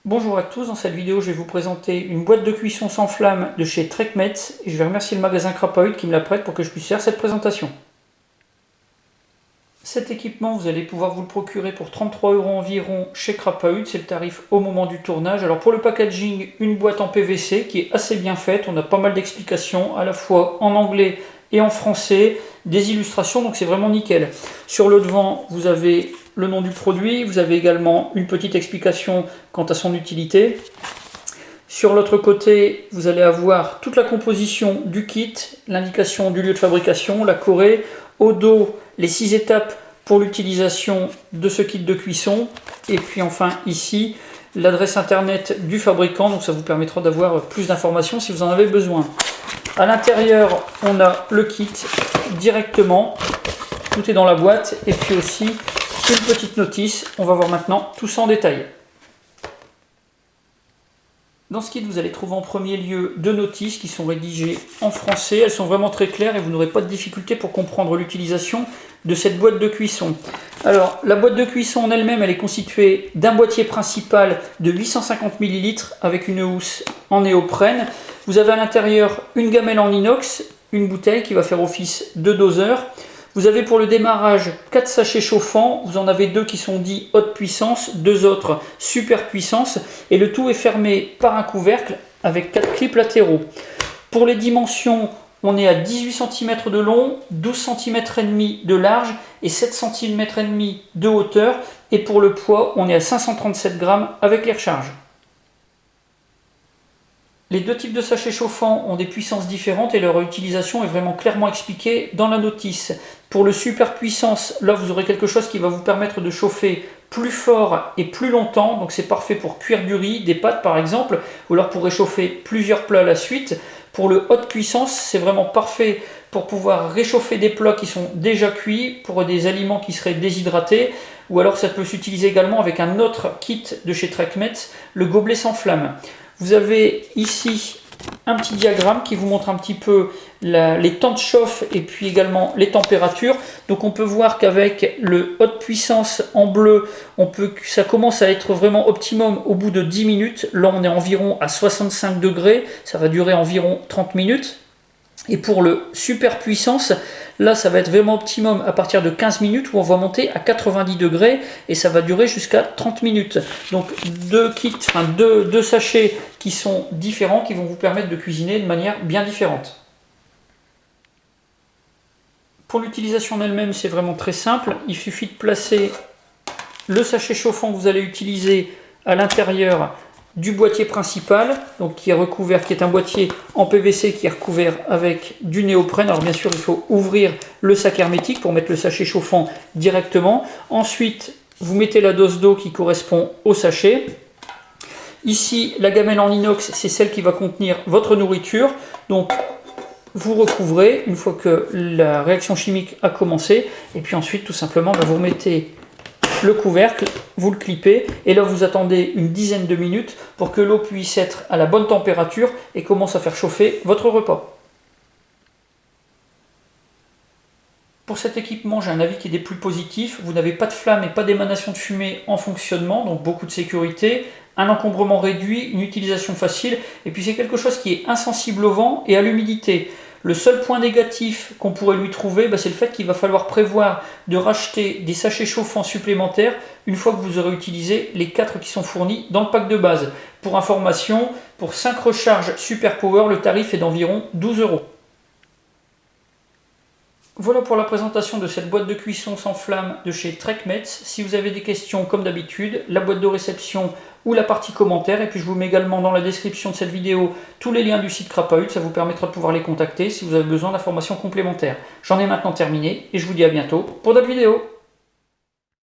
Bonjour à tous, dans cette vidéo je vais vous présenter une boîte de cuisson sans flamme de chez Trekmet et je vais remercier le magasin Crapahutte qui me la prête pour que je puisse faire cette présentation. Cet équipement vous allez pouvoir vous le procurer pour 33 € environ chez Crapahutte, c'est le tarif au moment du tournage. Alors pour le packaging, une boîte en PVC qui est assez bien faite, on a pas mal d'explications à la fois en anglais et en français, des illustrations, donc c'est vraiment nickel. Sur le devant vous avez le nom du produit, vous avez également une petite explication quant à son utilité. Sur l'autre côté, vous allez avoir toute la composition du kit, l'indication du lieu de fabrication, la corée, au dos, les 6 étapes pour l'utilisation de ce kit de cuisson, et puis enfin ici, l'adresse internet du fabricant, donc ça vous permettra d'avoir plus d'informations si vous en avez besoin. À l'intérieur, on a le kit directement, tout est dans la boîte, et puis aussi une petite notice. On va voir maintenant tout ça en détail. Dans ce kit, vous allez trouver en premier lieu 2 notices qui sont rédigées en français. Elles sont vraiment très claires et vous n'aurez pas de difficulté pour comprendre l'utilisation de cette boîte de cuisson. Alors, la boîte de cuisson en elle-même, elle est constituée d'un boîtier principal de 850 ml avec une housse en néoprène. Vous avez à l'intérieur une gamelle en inox, une bouteille qui va faire office de doseur. Vous avez pour le démarrage 4 sachets chauffants, vous en avez 2 qui sont dits haute puissance, 2 autres super puissance, et le tout est fermé par un couvercle avec 4 clips latéraux. Pour les dimensions, on est à 18 cm de long, 12 cm et demi de large et 7 cm et demi de hauteur, et pour le poids, on est à 537 g avec les recharges. Les 2 types de sachets chauffants ont des puissances différentes et leur utilisation est vraiment clairement expliquée dans la notice. Pour le super puissance, là vous aurez quelque chose qui va vous permettre de chauffer plus fort et plus longtemps. Donc c'est parfait pour cuire du riz, des pâtes par exemple, ou alors pour réchauffer plusieurs plats à la suite. Pour le haute puissance, c'est vraiment parfait pour pouvoir réchauffer des plats qui sont déjà cuits, pour des aliments qui seraient déshydratés, ou alors ça peut s'utiliser également avec un autre kit de chez Trekmet, le gobelet sans flamme. Vous avez ici un petit diagramme qui vous montre un petit peu les temps de chauffe et puis également les températures. Donc on peut voir qu'avec le haute puissance en bleu, ça commence à être vraiment optimum au bout de 10 minutes. Là on est environ à 65 degrés, ça va durer environ 30 minutes. Et pour le super puissance, là ça va être vraiment optimum à partir de 15 minutes où on va monter à 90 degrés et ça va durer jusqu'à 30 minutes. Donc deux sachets qui sont différents qui vont vous permettre de cuisiner de manière bien différente. Pour l'utilisation en elle-même, c'est vraiment très simple. Il suffit de placer le sachet chauffant que vous allez utiliser à l'intérieur du boîtier principal, donc qui est un boîtier en PVC qui est recouvert avec du néoprène. Alors bien sûr, il faut ouvrir le sac hermétique pour mettre le sachet chauffant directement. Ensuite, vous mettez la dose d'eau qui correspond au sachet. Ici, la gamelle en inox, c'est celle qui va contenir votre nourriture. Donc, vous recouvrez une fois que la réaction chimique a commencé. Et puis ensuite, tout simplement, vous remettez le couvercle, vous le clipez et là vous attendez une dizaine de minutes pour que l'eau puisse être à la bonne température et commence à faire chauffer votre repas. Pour cet équipement, j'ai un avis qui est des plus positifs. Vous n'avez pas de flamme et pas d'émanation de fumée en fonctionnement, donc beaucoup de sécurité, un encombrement réduit, une utilisation facile, et puis c'est quelque chose qui est insensible au vent et à l'humidité. Le seul point négatif qu'on pourrait lui trouver, c'est le fait qu'il va falloir prévoir de racheter des sachets chauffants supplémentaires une fois que vous aurez utilisé les 4 qui sont fournis dans le pack de base. Pour information, pour 5 recharges Super Power, le tarif est d'environ 12 €. Voilà pour la présentation de cette boîte de cuisson sans flamme de chez Trekmet. Si vous avez des questions, comme d'habitude, la boîte de réception ou la partie commentaires. Et puis je vous mets également dans la description de cette vidéo tous les liens du site Crapahutte. Ça vous permettra de pouvoir les contacter si vous avez besoin d'informations complémentaires. J'en ai maintenant terminé et je vous dis à bientôt pour d'autres vidéos.